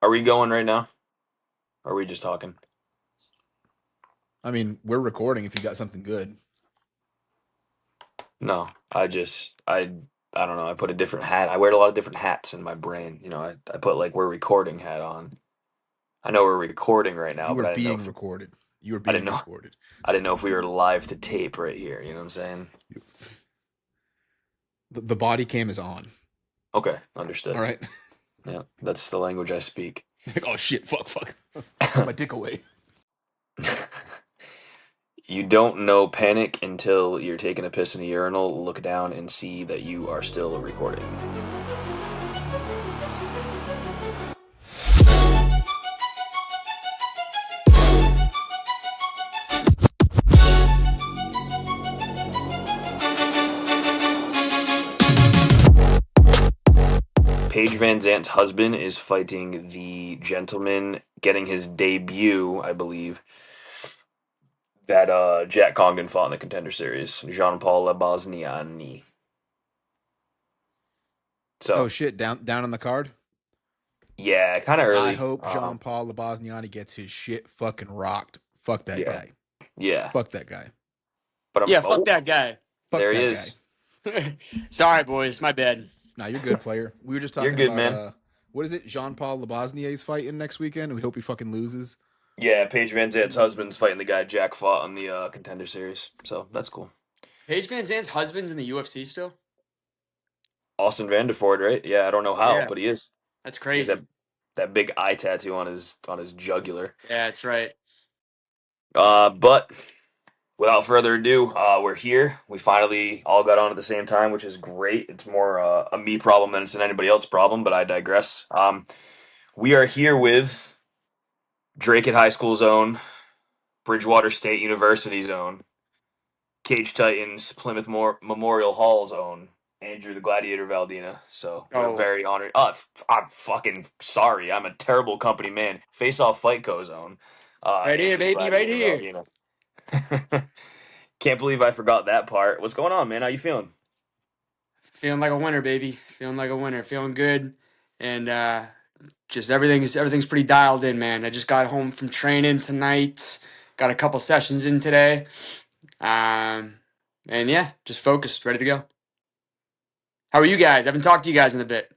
Are we going right now? Or are we just talking? I mean, we're recording if you got something good. No, I don't know. I put a different hat. I wear a lot of different hats in my brain. I put like we're recording hat on. I know we're recording right now, You but were being recorded. You were I didn't being know recorded. I didn't know if we were live to tape right here. You know what I'm saying? The body cam is on. Okay, All understood. right. Yeah, that's the language I speak. Oh shit! Fuck! Put my dick away. You don't know panic until you're taking a piss in a urinal, look down and see that you are still recording. Paige Van Zant's husband is fighting the gentleman getting his debut, I believe, that Jack Congdon fought in the Contender Series, Jean-Paul Labosniani. Oh So, shit! Down on the card. yeah, kind of I early. hope Jean Paul Labosniani gets his shit fucking rocked. Fuck that Yeah, guy. yeah. Fuck that guy. But Yeah, fuck oh, that guy. Fuck there he that guy. is. Sorry, boys, my bad. Nah, you're good, player. We were just You're talking good, about man. what is it? Jean Paul Labosnier's fighting next weekend. We hope he fucking loses. Yeah, Paige Van Zant's husband's fighting the guy Jack fought on the Contender Series, so that's cool. Paige Van Zant's husband's in the UFC still? Austin Vanderford, right? Yeah, I don't know how, Yeah, but he is. that's He has crazy. that big eye tattoo on his jugular. Yeah, that's right. But without further ado, we're here. We finally all got on at the same time, which is great. It's more a me problem than it's an anybody else problem, but I digress. We are here with Drake at High School Zone, Bridgewater State University Zone, Cage Titans, Plymouth Memorial Hall Zone, Andrew the Gladiator Valdina. So we're Oh, very honored. I'm fucking sorry. I'm a terrible company man. Face Off Fight Co Zone, right here, Andrew the baby, right Gladiator here. Valdina. Can't believe I forgot that part. What's going on, man? How you feeling? Feeling like a winner, baby. Feeling like a winner. Feeling good, and just everything's pretty dialed in, man. I just got home from training tonight. Got a couple sessions in today. Um, and yeah, just focused, ready to go. How are you guys? I haven't talked to you guys in a bit.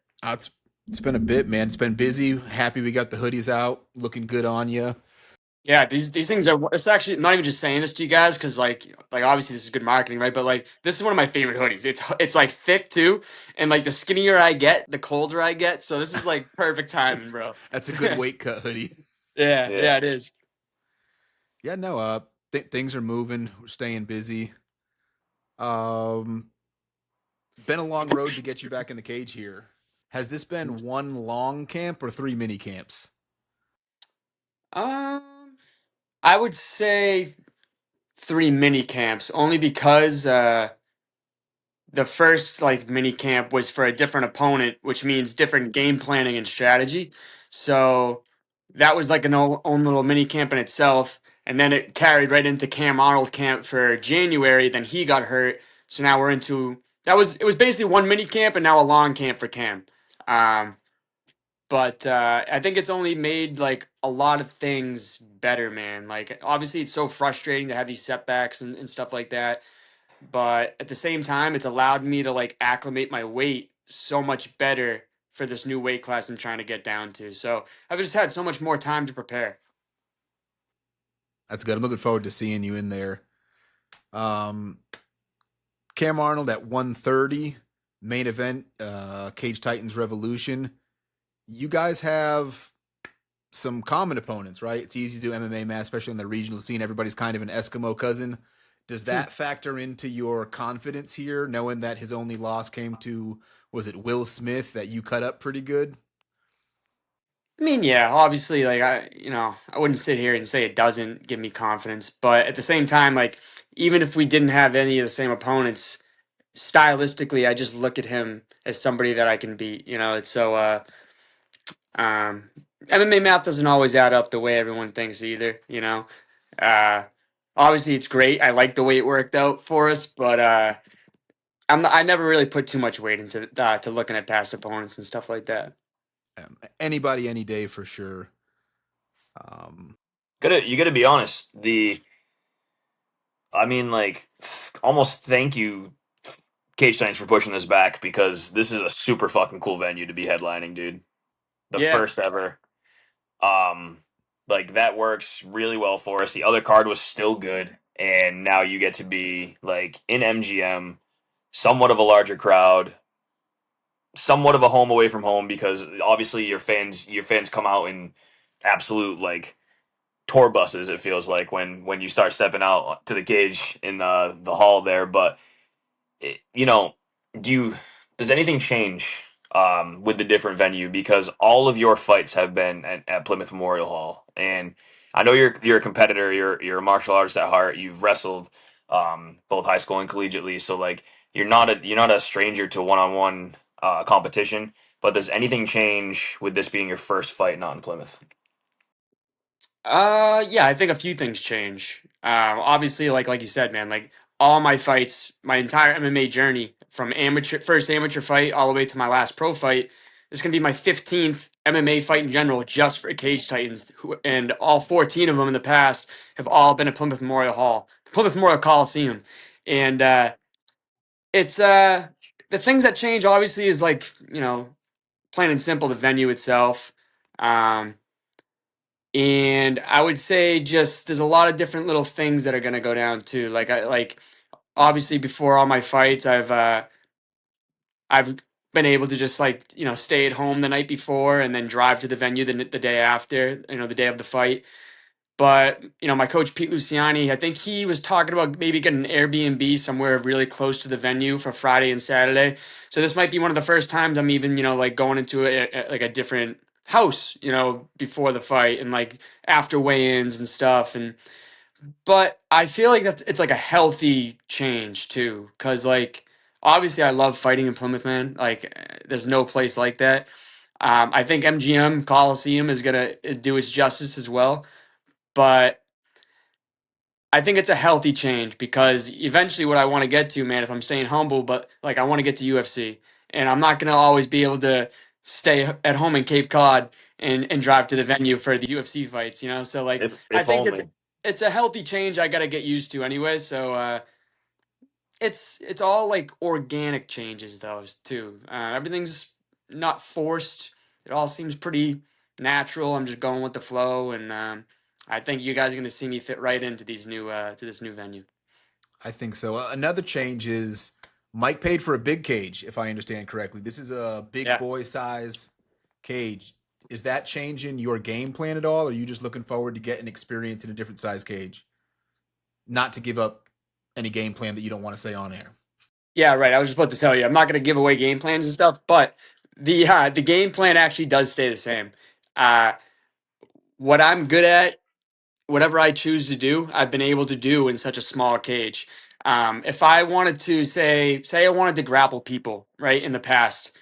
It's been a bit, man. It's been busy. Happy we got the hoodies out, looking good on you. Yeah, these things are. It's actually not even just saying this to you guys because like obviously this is good marketing, right? But like this is one of my favorite hoodies. It's like thick too, and like the skinnier I get, the colder I get. So this is like perfect timing, that's bro. that's a good weight cut hoodie. Yeah, Yeah. yeah, it is. Yeah, no, things are moving. We're staying busy. Um, been a long road to get you back in the cage here. Has this been one long camp or three mini camps? Um, I would say three mini camps only because the first like mini camp was for a different opponent, which means different game planning and strategy. So that was like an own little mini camp in itself. And then it carried right into Cam Arnold camp for January. Then he got hurt. So now we're into it was basically one mini camp and now a long camp for Cam. Um, but I think it's only made like a lot of things better, man. Like obviously it's so frustrating to have these setbacks and stuff like that, but at the same time it's allowed me to like acclimate my weight so much better for this new weight class I'm trying to get down to. So I've just had so much more time to prepare. That's good. I'm looking forward to seeing you in there. Um, Cam Arnold at 130 main event, Cage Titans Revolution. You guys have some common opponents, right? It's easy to do MMA match, especially in the regional scene. Everybody's kind of an Eskimo cousin. Does that factor into your confidence here, knowing that his only loss came to, was it Will Smith, that you cut up pretty good? I mean, yeah, obviously, like I wouldn't sit here and say it doesn't give me confidence, but at the same time, like even if we didn't have any of the same opponents, stylistically, I just look at him as somebody that I can beat. It's so um, MMA math doesn't always add up the way everyone thinks either. Uh, obviously it's great. I like the way it worked out for us, but I never really put too much weight into to looking at past opponents and stuff like that. Anybody, any day for sure. Um, You gotta be honest. I mean, like, almost thank you, Cage Titans, for pushing this back because this is a super fucking cool venue to be headlining, dude. The Yeah. first ever. Um, like that works really well for us. The other card was still good, and now you get to be like in MGM, somewhat of a larger crowd, somewhat of a home away from home because obviously your fans come out in absolute like tour buses. It feels like when you start stepping out to the cage in the hall there, but you know, do you does anything change with the different venue because all of your fights have been at Plymouth Memorial Hall, and I know you're a competitor, you're a martial artist at heart, you've wrestled both high school and collegiately, so like you're not a stranger to one-on-one competition. But does anything change with this being your first fight not in Plymouth? Yeah, I think a few things change. Obviously, like you said, man, like all my fights, my entire MMA journey, from first amateur fight all the way to my last pro fight, is gonna be my 15th MMA fight in general, just for Cage Titans, and all 14 of them in the past have all been at Plymouth Memorial Hall, the Plymouth Memorial Coliseum, and it's the things that change obviously is like plain and simple the venue itself. Um, and I would say just there's a lot of different little things that are gonna go down too. Like obviously before all my fights, I've been able to just like stay at home the night before and then drive to the venue the day after, the day of the fight. But my coach Pete Luciani, I think he was talking about maybe getting an Airbnb somewhere really close to the venue for Friday and Saturday. So this might be one of the first times I'm even like going into like a different house, before the fight and like after weigh-ins and stuff. And but I feel like it's like a healthy change too, because like obviously I love fighting in Plymouth, man. Like there's no place like that. I think MGM Coliseum is gonna do its justice as well, but I think it's a healthy change because eventually what I want to get to, man, if I'm staying humble, but like I want to get to UFC, and I'm not going to always be able to stay at home in Cape Cod and drive to the venue for the UFC fights, So like I If think it's only. it's a healthy change I got to get used to anyway, so it's all like organic changes those too. Everything's not forced. It all seems pretty natural. I'm just going with the flow, and I think you guys are going to see me fit right into these new to this new venue. I think so. Another change is Mike paid for a big cage, if I understand correctly. This is a big Yeah. boy size cage. Is that changing your game plan at all? Or are you just looking forward to getting experience in a different size cage? Not to give up any game plan that you don't want to say on air. Yeah, right. I was just about to tell you, I'm not going to give away game plans and stuff, but the game plan actually does stay the same. Uh, what I'm good at, whatever I choose to do, I've been able to do in such a small cage. If I wanted to say I wanted to grapple people, right, in the past,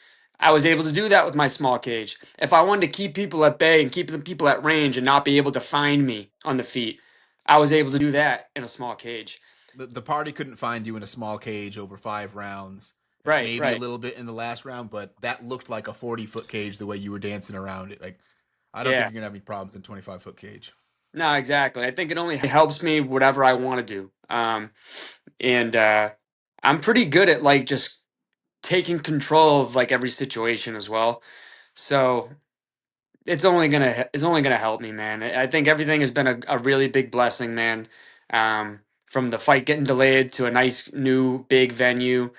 I was able to do that with my small cage. If I wanted to keep people at bay and keep the people at range and not be able to find me on the feet, I was able to do that in a small cage. The party couldn't find you in a small cage over 5 rounds. Right, Maybe a right. little bit in the last round, but that looked like a 40-foot cage the way you were dancing around it. Like, I don't think Yeah. you're gonna have any problems in 25-foot cage. No, exactly. I think it only helps me whatever I want to do. And I'm pretty good at like just taking control of like every situation as well. So it's only gonna help me, man. I think everything has been a really big blessing, man. From the fight getting delayed to a nice new big venue,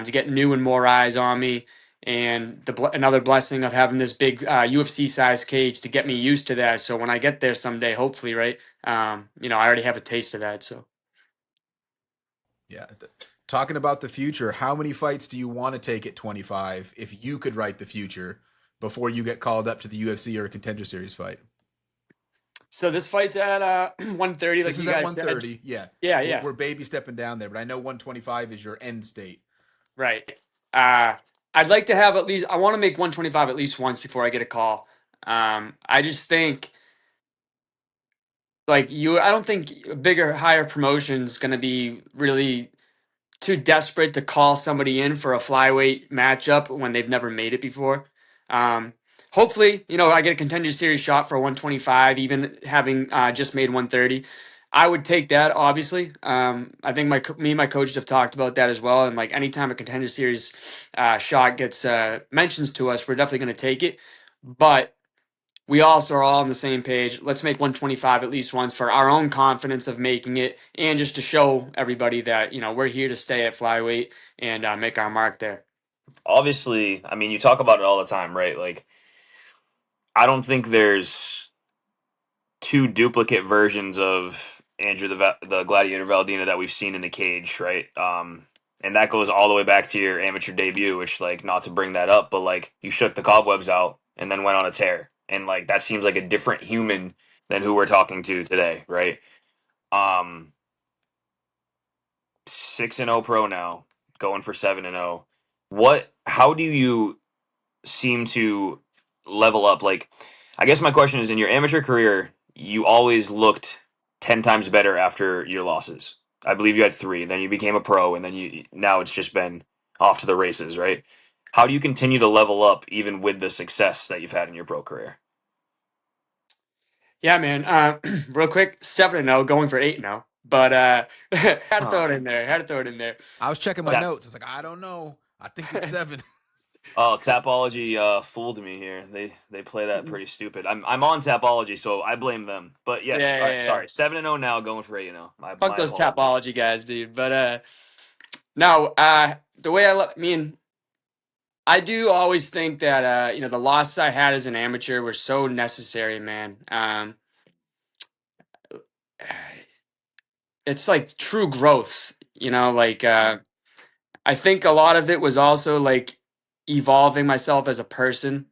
to get new and more eyes on me, and another blessing of having this big UFC size cage to get me used to that. So when I get there someday, hopefully, right, I already have a taste of that. So. Yeah. Talking about the future, how many fights do you want to take at 25 if you could write the future before you get called up to the UFC or a contender series fight? So this fight's at 130, like This is you at guys said. 130. Yeah. Yeah, We're, yeah, we're baby stepping down there, but I know 125 is your end state. right. Uh, I'd like to have at least. I want to make 125 at least once before I get a call. I just think like you. I don't think a bigger, higher promotion's going to be really too desperate to call somebody in for a flyweight matchup when they've never made it before. Um, hopefully, I get a contender series shot for 125, even having just made 130. I would take that, obviously. I think me and my coaches have talked about that as well. And like anytime a contender series shot gets mentions to us, we're definitely going to take it. But we also are all on the same page. Let's make 125 at least once for our own confidence of making it, and just to show everybody that we're here to stay at flyweight and make our mark there. Obviously, I mean, you talk about it all the time, right? Like, I don't think there's two duplicate versions of Andrew the Gladiator Valdina that we've seen in the cage, right? And that goes all the way back to your amateur debut, which, like, not to bring that up, but like you shook the cobwebs out and then went on a tear, and like that seems like a different human than who we're talking to today, right? Um, 6-0 pro now, going for 7-0. What? How do you seem to level up? Like, I guess my question is, in your amateur career, you always looked 10 times better after your losses. I believe you had three, then you became a pro, and then now it's just been off to the races, right? How do you continue to level up even with the success that you've had in your pro career? Yeah, man. Real quick, 7-0, going for 8-0. But had to throw Huh. it in there. Had to throw it in there. I was checking my But Tap, notes. I was like, I don't know. I think it's 7. oh, Tapology fooled me here. They play that pretty stupid. I'm on Tapology, so I blame them. But yes, yeah, all right, yeah, yeah. sorry. 7-0 now, going for 8-0. Fuck My those apologies. Tapology guys, dude. But no, the way I do always think that the losses I had as an amateur were so necessary, man. It's like true growth, like I think a lot of it was also like evolving myself as a person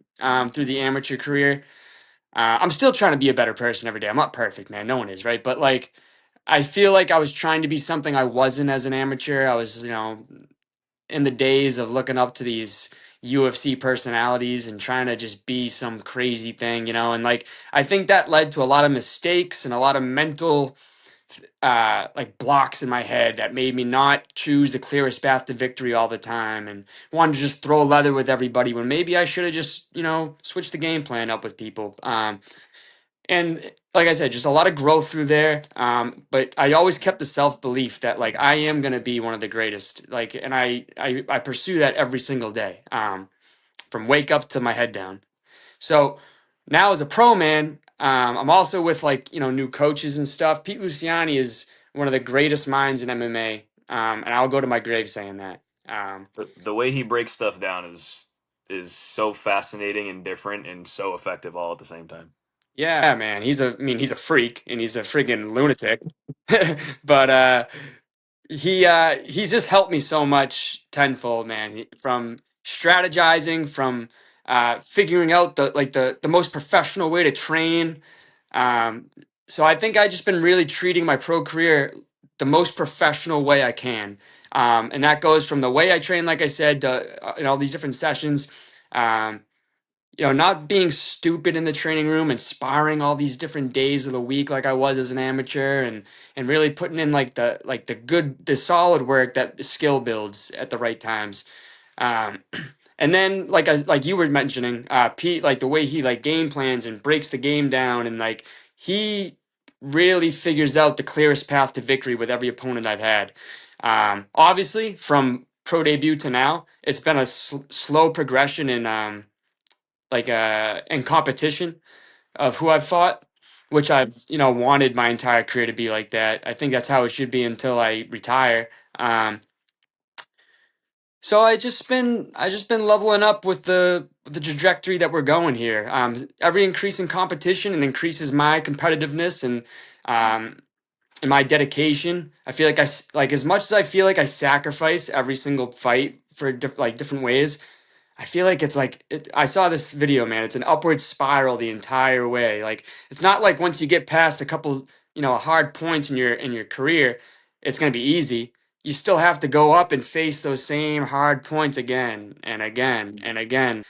through the amateur career. I'm still trying to be a better person every day. I'm not perfect, man. No one is, right? But like, I feel like I was trying to be something I wasn't as an amateur. I was, in the days of looking up to these UFC personalities and trying to just be some crazy thing, and like I think that led to a lot of mistakes and a lot of mental like blocks in my head that made me not choose the clearest path to victory all the time and wanted to just throw leather with everybody when maybe I should have just, switched the game plan up with people. And like I said, just a lot of growth through there. But I always kept the self belief that like I am gonna be one of the greatest. Like, and I pursue that every single day, from wake up to my head down. So now as a pro man, I'm also with like new coaches and stuff. Pete Luciani is one of the greatest minds in MMA, and I'll go to my grave saying that. The way he breaks stuff down is so fascinating and different and so effective all at the same time. Yeah, man, he's a freak and he's a friggin' lunatic. But he's just helped me so much tenfold, man. From strategizing, from figuring out the most professional way to train. Um, so I think I just been really treating my pro career the most professional way I can, and that goes from the way I train, like I said, to, in all these different sessions. Um, not being stupid in the training room and sparring all these different days of the week like I was as an amateur, and really putting in the solid work that the skill builds at the right times. Um, and then like you were mentioning, Pete, like the way he like game plans and breaks the game down, and like he really figures out the clearest path to victory with every opponent I've had. Obviously, from pro debut to now, it's been a slow progression in in competition of who I've fought, which I've wanted my entire career to be like that. I think that's how it should be until I retire. So I just been leveling up with the trajectory that we're going here. Every increase in competition and increases my competitiveness um, and my dedication. I feel like like as much as I feel like I sacrifice every single fight for different ways. I feel like it's like I saw this video, man. It's an upward spiral the entire way. Like it's not like once you get past a couple, hard points in your career, it's going to be easy. You still have to go up and face those same hard points again and again and again.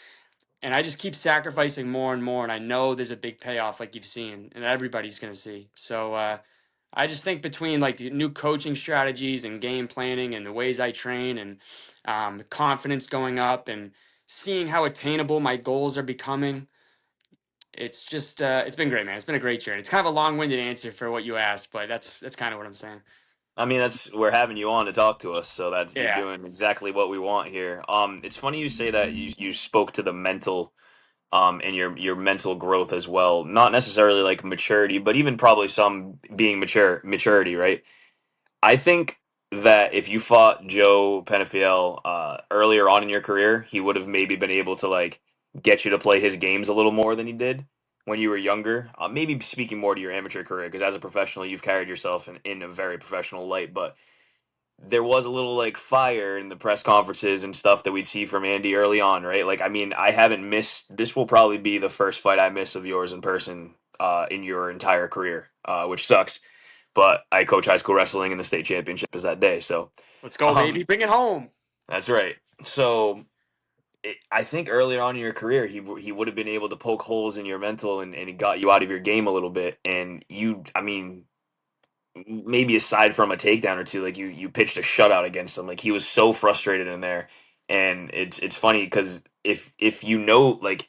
And I just keep sacrificing more and more. And I know there's a big payoff, like you've seen, and everybody's going to see. So I just think between like the new coaching strategies and game planning and the ways I train and the confidence going up and seeing how attainable my goals are becoming. it's just it's been great, man. It's been a great journey. It's kind of a long-winded answer for what you asked, but that's kind of what I'm saying. I mean, we're having you on to talk to us, so that's you're Yeah. doing exactly what we want here. It's funny you say that you spoke to the mental and your mental growth as well. Not necessarily like maturity, but even probably some being maturity, right? I think that if you fought Joe Penafiel earlier on in your career, he would have maybe been able to like get you to play his games a little more than he did when you were younger. Maybe speaking more to your amateur career, because as a professional, you've carried yourself in a very professional light. But there was a little like fire in the press conferences and stuff that we'd see from Andy early on, right? Like, I mean, I haven't missed. This will probably be the first fight I miss of yours in person in your entire career, which sucks, but I coach high school wrestling and the state championship is that day. So, Let's go, baby. um, Bring it home. that's right. So, I think earlier on in your career, he would have been able to poke holes in your mental and it got you out of your game a little bit. And you, I mean, maybe aside from a takedown or two, like you pitched a shutout against him. Like he was so frustrated in there. And it's funny because if you know, like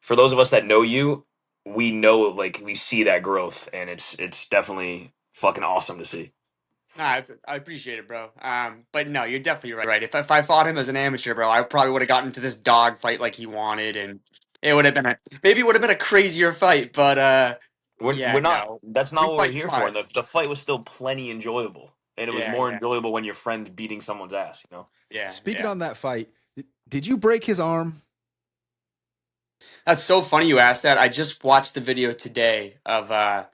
for those of us that know you, we know like we see that growth and it's definitely fucking awesome to see. Nah, I appreciate it, bro. But no, you're definitely right. If I fought him as an amateur, bro, I probably would have gotten into this dog fight like he wanted, and it would have been maybe it would have been a crazier fight. But We're yeah, not. no, That's not we what we're fight here for. smart. The fight was still plenty enjoyable, and it was Yeah, more yeah, enjoyable when your friend's beating someone's ass. You know. yeah, Speaking yeah. on that fight, did you break his arm? That's so funny you asked that. I just watched the video today of a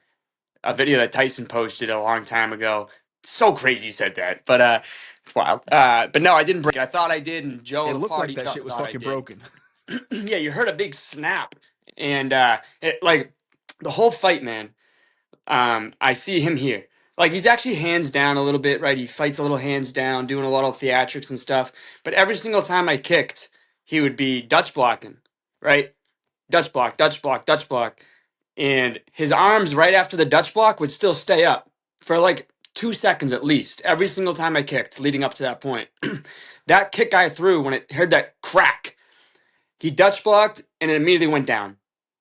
video that Tyson posted a long time ago. So crazy he said that, but it's wild. But no, I didn't break it. I thought I did, and Joe It at a looked like party that shit was thought I fucking did. broken. Yeah, you heard a big snap, and like the whole fight, man. I see him here. Like he's actually hands down a little bit, right? He fights a little hands down, doing a lot of theatrics and stuff. But every single time I kicked, he would be Dutch blocking, right? Dutch block, Dutch block, Dutch block, and his arms right after the Dutch block would still stay up for like 2 seconds at least. Every single time I kicked, leading up to that point, that kick I threw when it heard that crack, he Dutch blocked and it immediately went down.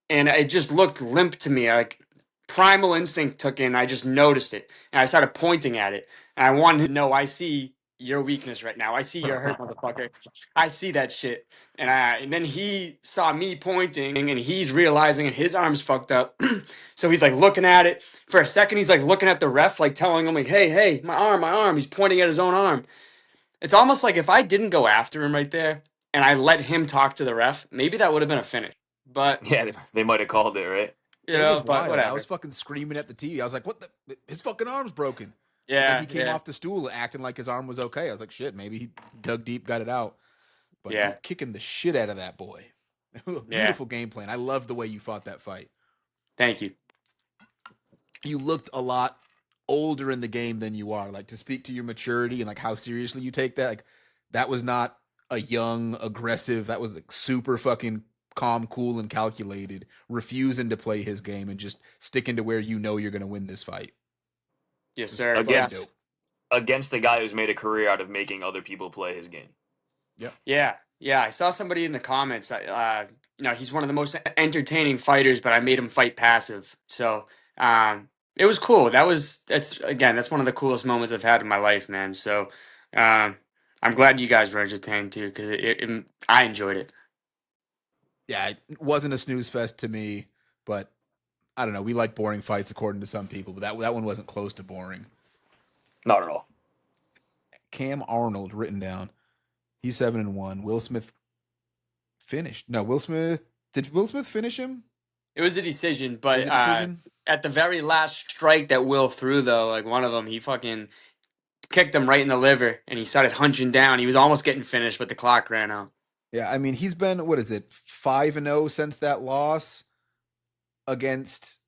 And it just looked limp to me. Like primal instinct took in. I just noticed it. And I started pointing at it. And I wanted to know, I see your weakness right now. I see you're hurt, motherfucker. I see that shit. And then he saw me pointing and he's realizing and his arm's fucked up. So he's like looking at it. For a second, he's like looking at the ref, like telling him, like, hey, hey, my arm, my arm. He's pointing at his own arm. It's almost like if I didn't go after him right there and I let him talk to the ref, maybe that would have been a finish. But Yeah, they might have called it right. It was but wild. I was whatever. fucking screaming at the TV. I was like, "What the? His fucking arm's broken." And then Yeah, he came yeah, off the stool acting like his arm was okay. I was like, "Shit, maybe he dug deep, got it out." But you yeah, were kicking the shit out of that boy. It was a yeah. beautiful game plan. I loved the way you fought that fight. Thank you. You looked a lot older in the game than you are. Like to speak to your maturity and like how seriously you take that. Like that was not a young, aggressive. That was like super fucking calm, cool, and calculated. Refusing to play his game and just sticking to where you know you're going to win this fight. Yes, It's sir. fucking Yeah, dope. Against the guy who's made a career out of making other people play his game. Yep. yeah, yeah. I saw somebody in the comments. He's one of the most entertaining fighters, but I made him fight passive. So, it was cool. That's one of the coolest moments I've had in my life, man. So, I'm glad you guys were entertained too, because I enjoyed it. Yeah, it wasn't a snooze fest to me, but I don't know. We like boring fights according to some people, but that one wasn't close to boring. Not at all. Cam Arnold written down. He's 7-1. Will Smith finished. No, Will Smith. Did Will Smith finish him? It was a decision, It was but a decision. at the very last strike that Will threw, though, like one of them, he fucking kicked him right in the liver, and he started hunching down. He was almost getting finished, but the clock ran out. Yeah, I mean he's been what is it 5-0 since that loss against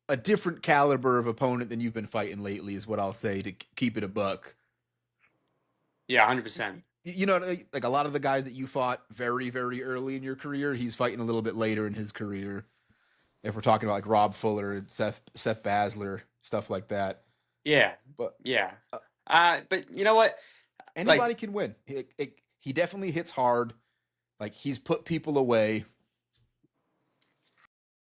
a different caliber of opponent than you've been fighting lately, is what I'll say to keep it a buck. Yeah, 100%. You know, like a lot of the guys that you fought very, very early in your career, he's fighting a little bit later in his career. If we're talking about like Rob Fuller and Seth Basler, stuff like that. Yeah, But yeah. But you know what? anybody Like, can win. He definitely hits hard. Like he's put people away.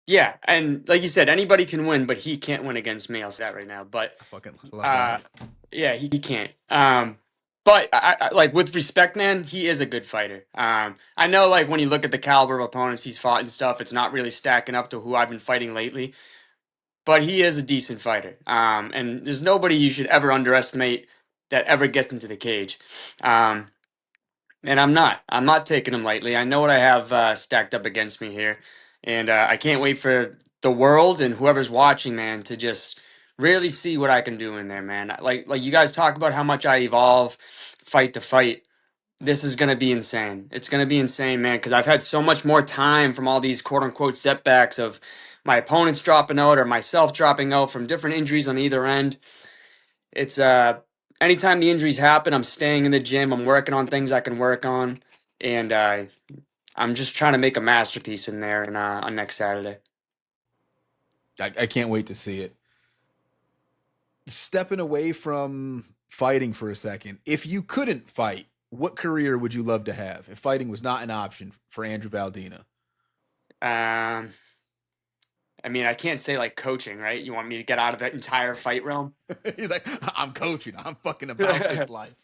Yeah, and like you said, anybody can win, but he can't win against me. I'll say that right now. But I fucking love uh, that. yeah, he can't. But like with respect, man, he is a good fighter. I know like when you look at the caliber of opponents he's fought and stuff, it's not really stacking up to who I've been fighting lately. But he is a decent fighter. And there's nobody you should ever underestimate that ever gets into the cage. Um, and I'm not. I'm not taking him lightly. I know what I have stacked up against me here, and I can't wait for the world and whoever's watching, man, to just really see what I can do in there, man. Like you guys talk about how much I evolve, fight to fight. This is gonna be insane. It's gonna be insane, man, because I've had so much more time from all these quote unquote setbacks of my opponents dropping out or myself dropping out from different injuries on either end. It's anytime the injuries happen, I'm staying in the gym. I'm working on things I can work on, and I'm just trying to make a masterpiece in there and on next Saturday. I can't wait to see it. Stepping away from fighting for a second, if you couldn't fight, what career would you love to have if fighting was not an option for Andrew Valdina? Um, I mean, I can't say like coaching, right? You want me to get out of that entire fight realm? He's like, I'm coaching. I'm fucking about this life.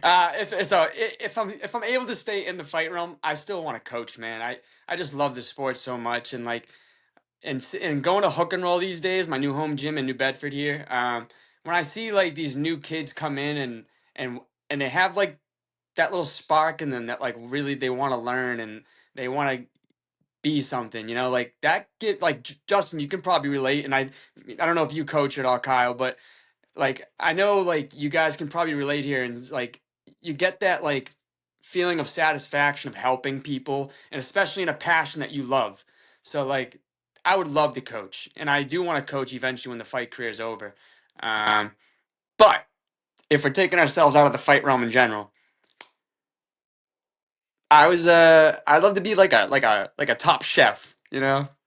If I'm able to stay in the fight realm, I still want to coach, man. I just love the sport so much, and like and going to Hook and Roll these days, my new home gym in New Bedford here. When I see like these new kids come in and and they have like that little spark in them that like really they want to learn and they want to be something, like that get like Justin, you can probably relate, and I don't know if you coach at all, Kyle, but like I know like you guys can probably relate here, and it's like you get that like feeling of satisfaction of helping people, and especially in a passion that you love. So like I would love to coach, and I do want to coach eventually when the fight career is over. Um, but if we're taking ourselves out of the fight realm in general, I'd love to be like a top chef,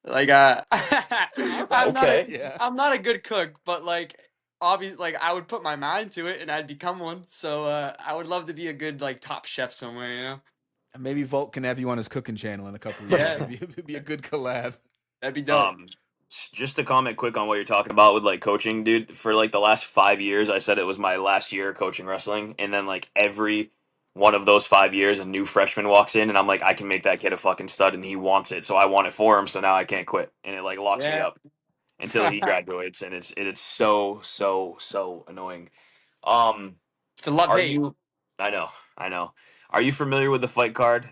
Like All I'm right. not a Okay. Yeah. I'm not a good cook, but like obviously like I would put my mind to it and I'd become one. So I would love to be a good like top chef somewhere. Maybe Volk can have you on his cooking channel in a couple of years. Yeah, It'd be a good collab. that'd be dope. Um, just to comment quick on what you're talking about with like coaching, dude. For like the last 5 years, I said it was my last year coaching wrestling, and then like every one of those 5 years, a new freshman walks in, and I'm like, I can make that kid a fucking stud, and he wants it, so I want it for him. So now I can't quit, and it like locks me Yeah. up until he graduates, and it's so annoying. Um, It's a love are hate. you? I know, I know. Are you familiar with the fight card?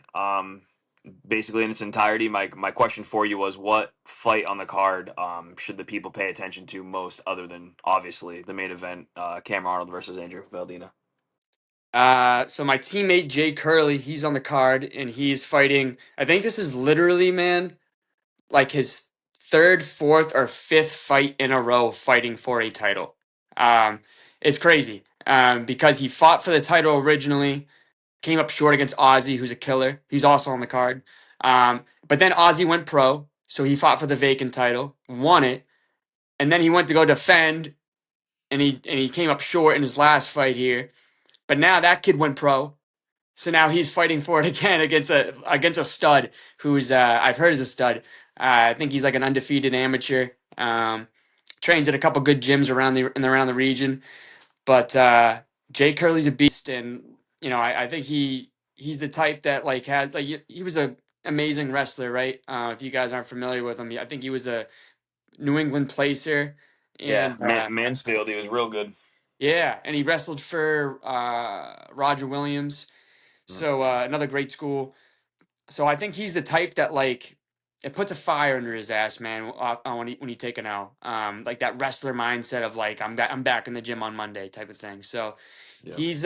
Basically in its entirety, my question for you was, what fight on the card should the people pay attention to most, other than obviously the main event, Cameron Arnold versus Andrew Valdina? So my teammate Jay Curley, he's on the card and he's fighting. I think this is literally, man, like his third, fourth, or fifth fight in a row fighting for a title. It's crazy because he fought for the title originally, came up short against Ozzy, who's a killer. He's also on the card. But then Ozzy went pro, so he fought for the vacant title, won it, and then he went to go defend, and he came up short in his last fight here. But now that kid went pro, so now he's fighting for it again against a stud who's I've heard is a stud. I think he's like an undefeated amateur. Trains at a couple good gyms around the region. But Jay Curley's a beast, and I think he's the type that like had like he was a amazing wrestler, right? If you guys aren't familiar with him, I think he was a New England placer, Yeah, and Mansfield, he was real good. yeah, and he wrestled for Roger Williams. Mm. So another great school. So I think he's the type that like it puts a fire under his ass, man. When he take an L, like that wrestler mindset of like I'm back in the gym on Monday type of thing. So Yeah. he's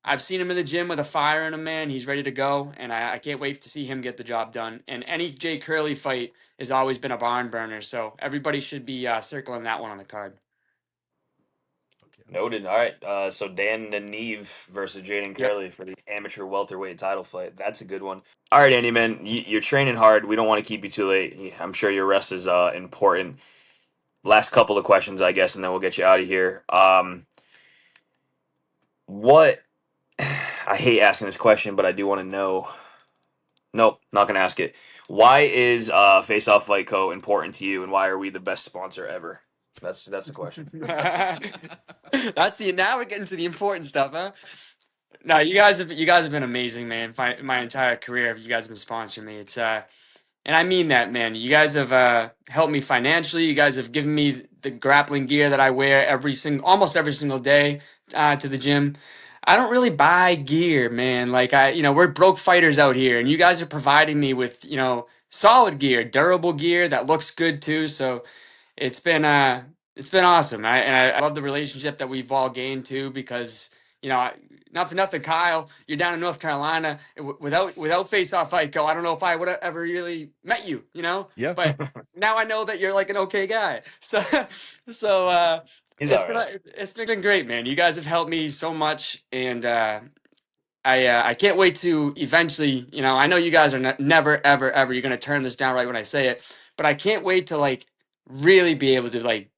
I've seen him in the gym with a fire in him, man. He's ready to go, and I can't wait to see him get the job done. And any Jay Curley fight has always been a barn burner, so everybody should be circling that one on the card. Okay. Noted. All right. So Dan and Neve versus Jaden Yep. Curley for the amateur welterweight title fight. That's a good one. All right, Andy, man, you're training hard. We don't want to keep you too late. I'm sure your rest is important. Last couple of questions, I guess, and then we'll get you out of here. What I hate asking this question, but I do want to know. Nope, not gonna ask it. Why is Face Off Fight Co. important to you, and why are we the best sponsor ever? That's the question. That's the now we're getting to the important stuff, huh? No, you guys have been amazing, man. My entire career, you guys have been sponsoring me. It's and I mean that, man. You guys have helped me financially. You guys have given me the grappling gear that I wear almost every single day to the gym. I don't really buy gear, man. Like we're broke fighters out here, and you guys are providing me with, solid gear, durable gear that looks good too. So it's been it's been awesome. I love the relationship that we've all gained too because not for nothing, Kyle. You're down in North Carolina. Without Face Off Fight Co. I don't know if I would have ever really met you. Yeah. But now I know that you're like an okay guy. So He's all right. it's been great, man. You guys have helped me so much, and I can't wait to eventually. I know you guys are never ever ever. You're gonna turn this down right when I say it, but I can't wait to like really be able to like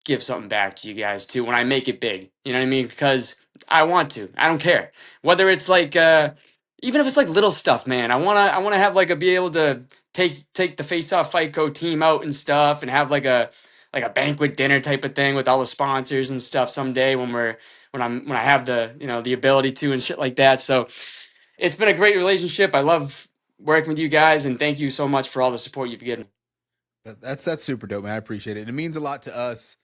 give something back to you guys too when I make it big. You know what I mean? Because I want to. I don't care whether it's like even if it's like little stuff, man. I wanna have like be able to take the Face Off Fight Co team out and stuff and have like a banquet dinner type of thing with all the sponsors and stuff someday when I have the the ability to and shit like that. So it's been a great relationship. I love working with you guys and thank you so much for all the support you've given. That's super dope, man. I appreciate it. It means a lot to us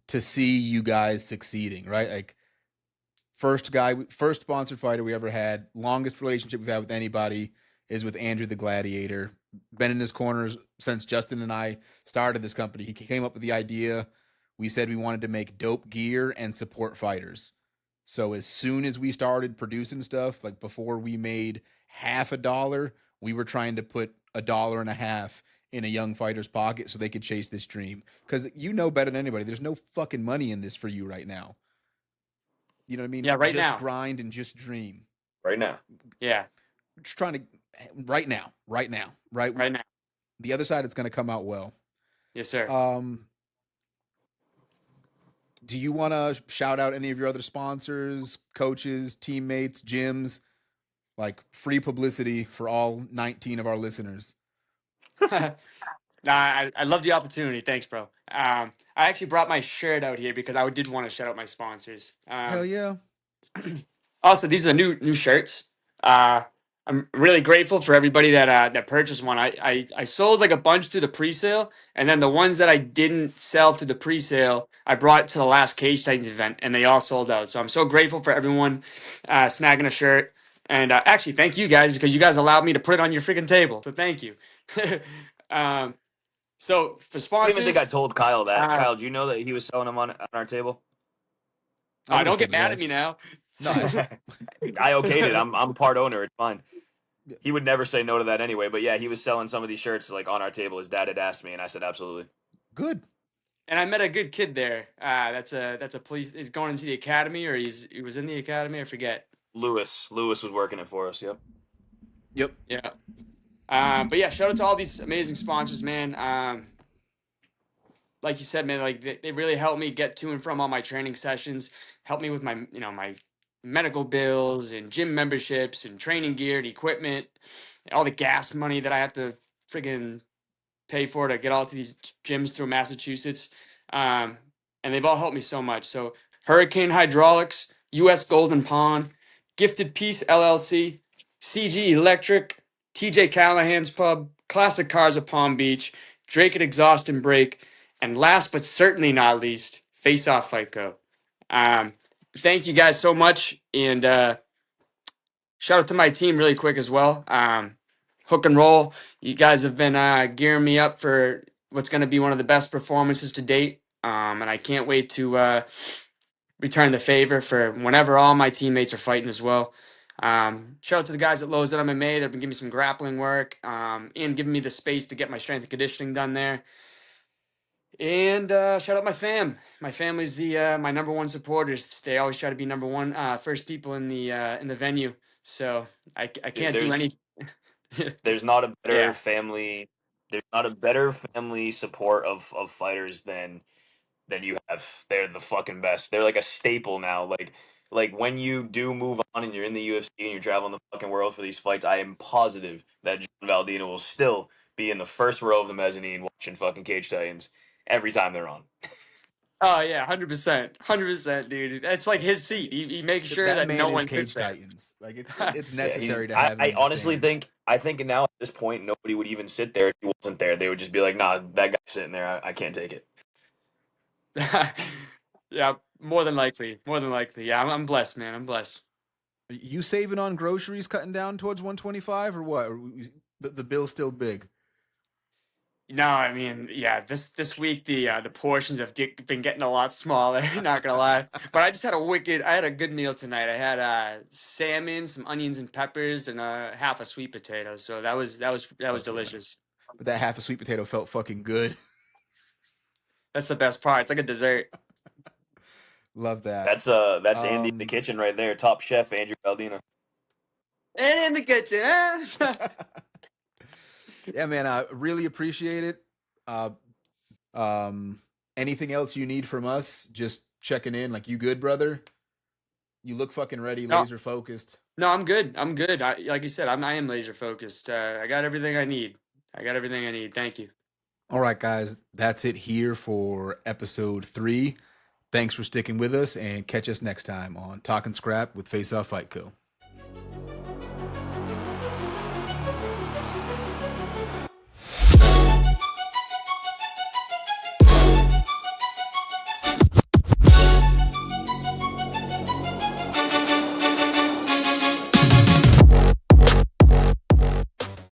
to see you guys succeeding, right? Like first sponsored fighter we ever had, longest relationship we've had with anybody is with Andrew the Gladiator. Been in his corners since Justin and I started this company. He came up with the idea. We said we wanted to make dope gear and support fighters. So as soon as we started producing stuff, like before we made half a dollar, we were trying to put $1.50 in a young fighter's pocket so they could chase this dream. Because you know better than anybody, there's no fucking money in this for you right now. You know what I mean? Yeah, right Just now. grind and just dream. Right now. Yeah, Just trying to right now, right? right now. The other side, it's going to come out well. Yes, sir. Um, do you want to shout out any of your other sponsors, coaches, teammates, gyms, like free publicity for all 19 of our listeners? Nah, I love the opportunity. Thanks, bro. I actually brought my shirt out here because I did want to shout out my sponsors. Hell yeah. Also, these are the new shirts. I'm really grateful for everybody that purchased one. I sold like a bunch through the pre-sale, and then the ones that I didn't sell through the pre-sale, I brought to the last Cage Titans event, and they all sold out. So I'm so grateful for everyone snagging a shirt. And actually, thank you guys because you guys allowed me to put it on your freaking table. So thank you. um, so for I don't even think I sponsors, told Kyle that. uh, Kyle, do you know that he was selling them on our table? I would have don't get said mad at me yes. now. No, I okayed it. I'm part owner. It's fine. Yeah. He would never say no to that anyway. But yeah, he was selling some of these shirts like on our table. His dad had asked me, and I said absolutely. good. And I met a good kid there. That's a police. He's going into the academy, or he was in the academy. I forget. Lewis was working it for us. Yep. Yep. Yeah. But yeah, shout out to all these amazing sponsors, man. Like you said, man, like they really helped me get to and from all my training sessions. Helped me with my my medical bills and gym memberships and training gear and equipment, all the gas money that I have to friggin' pay for to get all to these gyms through Massachusetts. Um, and they've all helped me so much. So Hurricane Hydraulics, US Golden Pond, Gifted Peace LLC, CG Electric, TJ Callahan's Pub, Classic Cars of Palm Beach, Drake at Exhaust and Brake, and last but certainly not least, Face Off Fight Co. Um, thank you guys so much. And shout out to my team really quick as well. Hook and Roll, you guys have been gearing me up for what's going to be one of the best performances to date. And I can't wait to return the favor for whenever all my teammates are fighting as well. Shout out to the guys at Lowe's that MMA that have been giving me some grappling work and giving me the space to get my strength and conditioning done there. And shout out my fam. My family's my number one supporters. They always try to be number one, first people in the venue. So I Dude, can't do any. there's not a better Yeah. family. There's not a better family support of fighters than you have. They're the fucking best. They're like a staple now. Like when you do move on and you're in the UFC and you're traveling the fucking world for these fights, I am positive that John Valdino will still be in the first row of the mezzanine watching fucking Cage Titans every time they're on. Oh yeah, 100%, 100%, dude. It's like his seat. He makes sure That that no man is one sits Cage there. Titans. Like it's Yeah, necessary to I, have him I in the honestly stands. think now at this point nobody would even sit there if he wasn't there. They would just be like, nah, that guy's sitting there. I can't take it. Yeah, more than likely, more than likely. Yeah, I'm blessed, man. I'm blessed. Are you saving on groceries, cutting down towards 125, or what? The bill's still big. No, I mean, yeah, this week the portions have been getting a lot smaller. Not gonna lie, but I just had I had a good meal tonight. I had salmon, some onions and peppers, and half a sweet potato. So that was Fuck yeah! delicious. But that half a sweet potato felt fucking good. That's the best part. It's like a dessert. Love that. That's Andy in the Um, kitchen right there, top chef Andrew Baldina. And in the kitchen. yeah, man, I really appreciate it. Uh, anything else you need from us? Just checking in. Like, you good, brother? You look fucking ready, No, laser focused. no, I'm good. I'm good. Like you said, I am laser focused. I got everything I need. I got everything I need. Thank you. All right, guys, that's it here for episode 3. Thanks for sticking with us, and catch us next time on Talking Scrap with Face Off Fight Co.